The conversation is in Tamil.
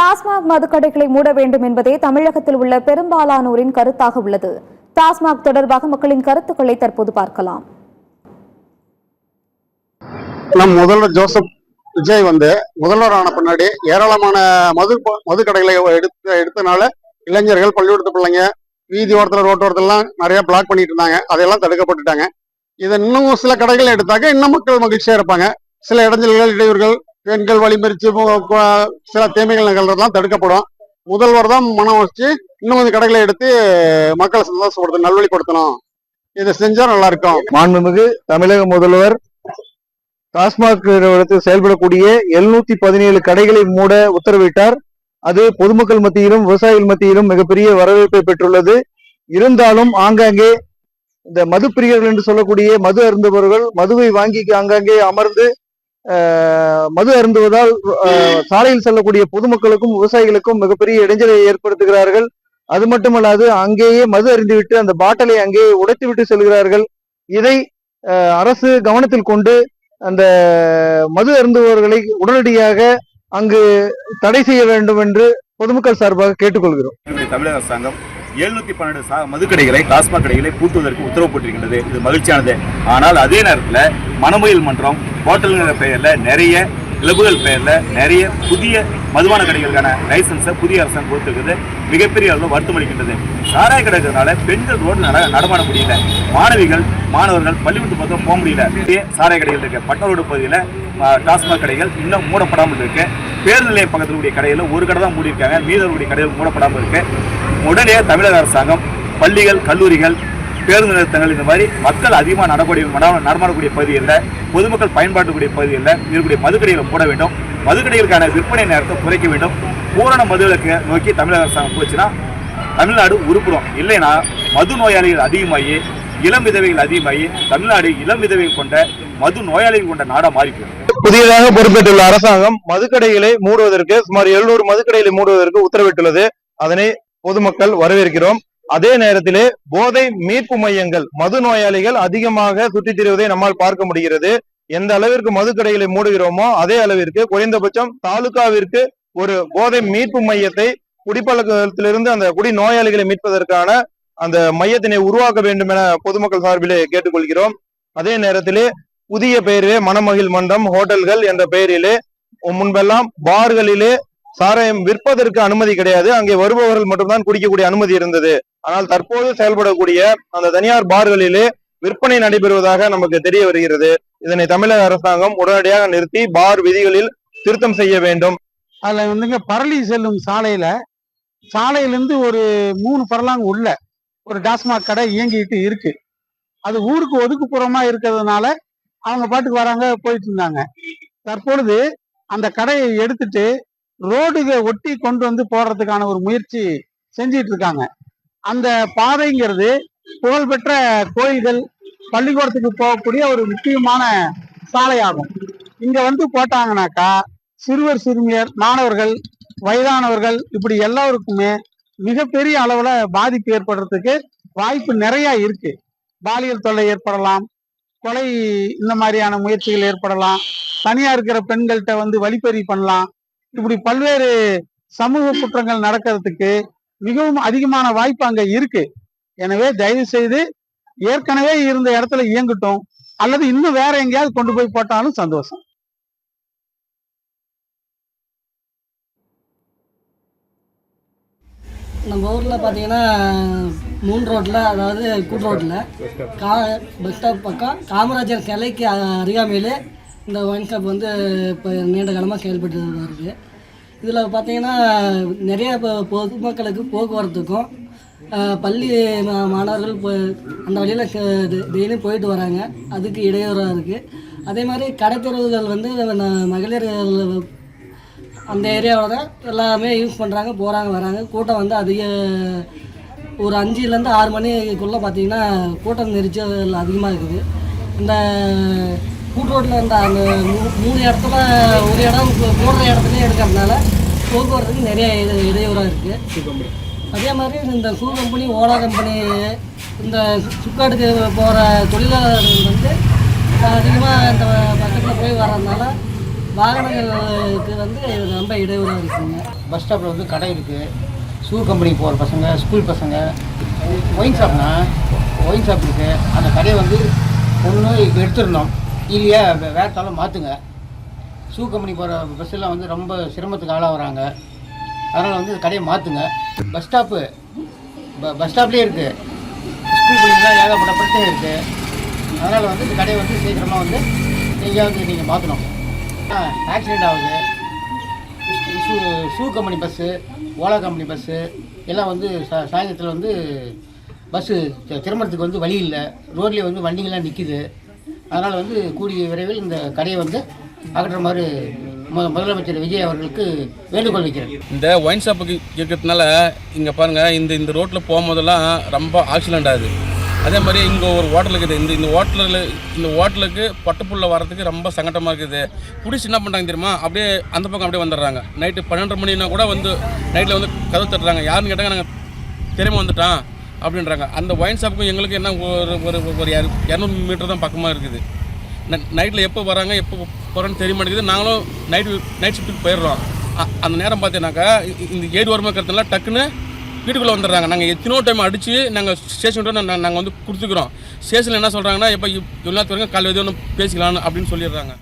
டாஸ்மாக் மதுக்கடைகளை மூட வேண்டும் என்பதே தமிழகத்தில் உள்ள பெரும்பாலானோரின் கருத்தாக உள்ளது. டாஸ்மாக் தொடர்பாக மக்களின் கருத்துக்களை தற்போது பார்க்கலாம். நம் முதல்வர் ஜோசப் விஜய் முதல்வர் ஆன பின்னாடி ஏராளமான மதுக்கடைகளை எடுத்தனால இளைஞர்கள், பள்ளிக்கூடத்து பிள்ளைங்க வீதி ஓரத்தில், ரோட்டோரத்துலாம் நிறைய பிளாக் பண்ணிட்டு இருந்தாங்க. அதையெல்லாம் தடுக்கப்பட்டுட்டாங்க. இதை இன்னும் சில கடைகள் எடுத்தாக்க இன்னும் மக்கள் மகிழ்ச்சியா இருப்பாங்க. சில இடைஞ்சல்கள், இடையூறுகள், பெண்கள் வழிமறிச்சு சில தீமைகள் நிகழ்றதுலாம் தடுக்கப்படும். முதல்வர் தான் மனம் வச்சு இன்னும் கொஞ்சம் கடைகளை எடுத்து மக்களை சந்தோஷப்படுத்த நல்வழிப்படுத்தணும். இதை செஞ்சா நல்லா இருக்கும். மாண்புமிகு தமிழக முதல்வர் டாஸ்மாக் நிறுவனத்தில் செயல்படக்கூடிய 717 கடைகளை மூட உத்தரவிட்டார். அது பொதுமக்கள் மத்தியிலும் விவசாயிகள் மத்தியிலும் மிகப்பெரிய வரவேற்பை பெற்றுள்ளது. இருந்தாலும் ஆங்காங்கே இந்த மது பிரியர்கள் என்று சொல்லக்கூடிய மது அருந்துபவர்கள் மதுவை வாங்கி ஆங்காங்கே அமர்ந்து மது அருந்துவதால் சாலையில் செல்லக்கூடிய பொதுமக்களுக்கும் விவசாயிகளுக்கும் மிகப்பெரிய இடைஞ்சலை ஏற்படுத்துகிறார்கள். அது மட்டுமல்லாது அங்கேயே மது அருந்திவிட்டு அந்த பாட்டிலை அங்கேயே உடைத்து விட்டு செல்கிறார்கள். இதை அரசு கவனத்தில் கொண்டு அந்த மது அருந்துபவர்களை உடனடியாக அங்கு தடை செய்ய வேண்டும் என்று பொதுமக்கள் சார்பாக கேட்டுக்கொள்கிறோம். தமிழக அரசாங்கம் 712 மதுக்கடைகளை, டாஸ்மாக் கடைகளை பூட்டுவதற்கு உத்தரவு போட்டிருக்கின்றது. இது மகிழ்ச்சியானது. ஆனால் அதே நேரத்தில் மணமயில் மன்றம், ஹோட்டல்ங்கிற பெயர்ல நிறைய கிளப்புகள் பெயர்ல நிறைய புதிய மதுபான கடைகளுக்கான லைசன்ஸை புதிய அரசாங்கம் கொடுத்திருக்கிறது. மிகப்பெரிய அளவு வருத்தம் அளிக்கின்றது. சாராய கடைக்கிறதுனால பெண்கள் ரோடு நடமாட முடியல, மாணவர்கள் பள்ளிக்கூடத்து பக்கம் போக முடியல. சாராய கடைகள் இருக்கு. பட்டரோடு பகுதியில் டாஸ்மாக் கடைகள் இன்னும் மூடப்படாமல் இருக்கு. பேருந்து நிலையம் பக்கத்தில் கூடிய கடையில் ஒரு கடை தான் மூடியிருக்காங்க. மீதக்கூடிய கடைகள் மூடப்படாமல் இருக்கு. உடனே தமிழக அரசாங்கம் பள்ளிகள், கல்லூரிகள், பேருந்து நிறுத்தங்கள், இந்த மாதிரி மக்கள் அதிகமாக நடமாடக்கூடிய பகுதிகளில், பொதுமக்கள் பயன்பாட்டுக்கூடிய பகுதிகளில் இருக்கக்கூடிய மதுக்கடைகளை மூட வேண்டும். மதுக்கடைகளுக்கான விற்பனை நேரத்தை குறைக்க வேண்டும். பூரண மதுவிலக்கு நோக்கி தமிழக அரசாங்கம் போச்சுன்னா தமிழ்நாடு உருப்படும். இல்லைன்னா மது நோயாளிகள் அதிகமாகி, இளம் விதவைகள் அதிகமாகி தமிழ்நாடு இளம் விதவைகள் கொண்ட மது நோயாளிகள் கொண்ட நாடா மாறிப்போம். புதியதாக பொறுப்பேற்றுள்ள அரசாங்கம் மதுக்கடைகளை மூடுவதற்கு சுமார் 700 மதுக்கடைகளை மூடுவதற்கு உத்தரவிட்டுள்ளது. அதனை பொதுமக்கள் வரவேற்கிறோம். அதே நேரத்திலே போதை மீட்பு மையங்கள், மது நோயாளிகள் அதிகமாக சுற்றித் திரிவதை நம்மால் பார்க்க முடிகிறது. எந்த அளவிற்கு மதுக்கடைகளை மூடுகிறோமோ அதே அளவிற்கு குறைந்தபட்சம் தாலுகாவிற்கு ஒரு போதை மீட்பு மையத்தை, குடிப்பழக்கத்திலிருந்து அந்த குடி நோயாளிகளை மீட்பதற்கான அந்த மையத்தினை உருவாக்க வேண்டும் என பொதுமக்கள் சார்பிலே கேட்டுக்கொள்கிறோம். அதே நேரத்திலே புதிய பெயரிலே மணமகிழ் மன்றம், ஹோட்டல்கள் என்ற பெயரிலே முன்பெல்லாம் பார்களிலே சாராயம் விற்பதற்கு அனுமதி கிடையாது. அங்கே வருபவர்கள் மட்டும்தான் குடிக்கக்கூடிய அனுமதி இருந்தது. ஆனால் தற்போது செயல்படக்கூடிய அந்த தனியார் பார்களிலே விற்பனை நடைபெறுவதாக நமக்கு தெரிய வருகிறது. இதனை தமிழக அரசாங்கம் உடனடியாக நிறுத்தி பார் விதிகளில் திருத்தம் செய்ய வேண்டும். அதுல பரளி செல்லும் சாலையிலிருந்து ஒரு 3 பரலாங் உள்ள ஒரு டாஸ்மாக் கடை இயங்கிட்டு இருக்கு. அது ஊருக்கு ஒதுக்குப்புறமா இருக்கிறதுனால அவங்க பாட்டுக்கு வராங்க, போயிட்டு இருந்தாங்க. தற்பொழுது அந்த கடையை எடுத்துட்டு ரோடுக ஒட்டி கொண்டு வந்து போடுறதுக்கான ஒரு முயற்சி செஞ்சிட்டு இருக்காங்க. அந்த பாதைங்கிறது புகழ்பெற்ற கோயில்கள், பள்ளிக்கூடத்துக்கு போகக்கூடிய ஒரு முக்கியமான சாலையாகும். இங்க போட்டாங்கனாக்கா சிறுவர், சிறுமியர், மாணவர்கள், வயதானவர்கள் இப்படி எல்லாருக்குமே மிகப்பெரிய அளவுல பாதிப்பு ஏற்படுறதுக்கு வாய்ப்பு நிறைய இருக்கு. பாலியல் தொல்லை ஏற்படலாம், கொலை, இந்த மாதிரியான முயற்சிகள் ஏற்படலாம். தனியா இருக்கிற பெண்கள்கிட்ட வழிப்பறி பண்ணலாம். இப்படி பல்வேறு சமூக குற்றங்கள் நடக்கிறதுக்கு மிகவும் அதிகமான வாய்ப்பு அங்க இருக்கு. எனவே தயவு செய்து ஏற்கனவே இருந்த இடத்துல இயங்கட்டும், அல்லது இன்னும் வேற எங்கேயாவது கொண்டு போய் போட்டாலும் சந்தோஷம். நம்ம ஊரில் பார்த்தீங்கன்னா 3 ரோட்டில், அதாவது கூட்டு ரோட்டில் பஸ் ஸ்டாப் பக்கம் காமராஜர் சிலைக்கு அருகாமையிலே இந்த ஒயின் ஷாப் இப்போ நீண்ட காலமாக செயல்பட்டு இருக்குது. இதில் பார்த்தீங்கன்னா நிறைய பொதுமக்களுக்கு போக்குவரத்துக்கும் பள்ளி மாணவர்கள் அந்த வழியில் டெய்லியும் போயிட்டு வராங்க. அதுக்கு இடையூறாக இருக்குது. அதே மாதிரி கடைத்தெருவுகள் மகளிர் அந்த ஏரியாவோட எல்லாமே யூஸ் பண்ணுறாங்க, போகிறாங்க, வராங்க. கூட்டம் அதிக ஒரு 5லேருந்து 6 மணிக்குள்ளே பார்த்தீங்கன்னா கூட்டம் நெரிச்சல் அதிகமாக இருக்குது. இந்த கூட்டு ரோட்டில் அந்த 3 இடத்துல ஒரு இடம் போடுற இடத்துலையும் எடுக்கிறதுனால போக்குவரத்துக்கு நிறைய இடையூறாக இருக்குது. அதே மாதிரி இந்த ஷூ கம்பெனி, ஓலா கம்பெனி, இந்த சுக்காடுக்கு போகிற தொழிலாளர்கள் அதிகமாக இந்த பக்கத்தில் போய் வர்றதுனால வாகனங்களுக்கு வந்து ரொம்ப இடையூறாக இருக்குங்க. பஸ் ஸ்டாப்பில் வந்து கடை இருக்குது, ஷூ கம்பெனி போகிற பசங்க, ஸ்கூல் பசங்க, ஒயின் ஷாப்னா ஒயின் ஷாப் இருக்குது. அந்த கடையை வந்து ஒன்று இப்போ எடுத்துருந்தோம், இல்லையா வேறு தாலும் மாற்றுங்க. ஷூ கம்பெனி போகிற பஸ்ஸெல்லாம் வந்து ரொம்ப சிரமத்துக்கு ஆளாகிறாங்க. அதனால் வந்து கடையை மாற்றுங்க. பஸ் ஸ்டாப்லேயே இருக்குது, ஸ்கூல் பள்ளிலாம் ஏகப்பட்ட பிரச்சனை இருக்குது. அதனால் வந்து இந்த கடையை வந்து சீக்கிரமாக வந்து எங்கேயாவது நீங்கள் மாற்றணும். ஆக்சிடெண்ட் ஆகுது. Shoe company bus, Ola company bus எல்லாம் வந்து சாயந்தரத்தில் வந்து பஸ்ஸு திரும்புறதுக்கு வந்து வழி இல்லை, ரோட்லேயே வந்து வண்டிகள்லாம் நிற்கிது. அதனால் வந்து கூடிய விரைவில் இந்த கடையை வந்து அகற்ற மாதிரி முதலமைச்சர் விஜய் அவர்களுக்கு வேண்டுகோள் வைக்கிறேன். இந்த ஒயின் ஷாப்புக்கு இருக்கிறதுனால இங்கே பாருங்கள், இந்த ரோட்டில் போகும்போதெல்லாம் ரொம்ப ஆக்சிடெண்ட் ஆகுது. அதே மாதிரி இங்கே ஒரு ஹோட்டல் இருக்குது, இந்த ஹோட்டலுக்கு பட்டுப்புள்ள வரதுக்கு ரொம்ப சங்கடமாக இருக்குது. புடிச்சு என்ன பண்ணுறாங்க தெரியுமா, அப்படியே அந்த பக்கம் அப்படியே வந்துடுறாங்க. நைட்டு 12 மணினா கூட வந்து நைட்டில் வந்து கதவு தட்டுறாங்க. யாருன்னு கேட்டாங்க, நாங்கள் தெரியாமல் வந்துட்டோம் அப்படின்றாங்க. அந்த ஒயின் ஷாப்புக்கும் எங்களுக்கு என்ன ஒரு 200 மீட்டர் தான் பக்கமாக இருக்குது. நைட்டில் எப்போ வராங்க எப்போ போகிறோன்னு தெரிய மாட்டேங்குது. நாங்களும் நைட் ஷிஃப்ட்டுக்கு போயிடுறோம். அந்த நேரம் பார்த்தீங்கன்னாக்கா இந்த 7 வருமா இருக்கிறதுனால டக்குன்னு வீட்டுக்குள்ளே வந்துடுறாங்க. நாங்கள் எத்தனோ டைம் அடித்து நாங்கள் ஸ்டேஷன் நாங்கள் வந்து கொடுத்துக்கிறோம். ஸ்டேஷனில் என்ன சொல்கிறாங்கன்னா, இப்போ இவ்வளோ நேரத்து வரைக்கும் காலையில் எதுவும் பேசிக்கலான்னு அப்படின்னு சொல்லிடுறாங்க.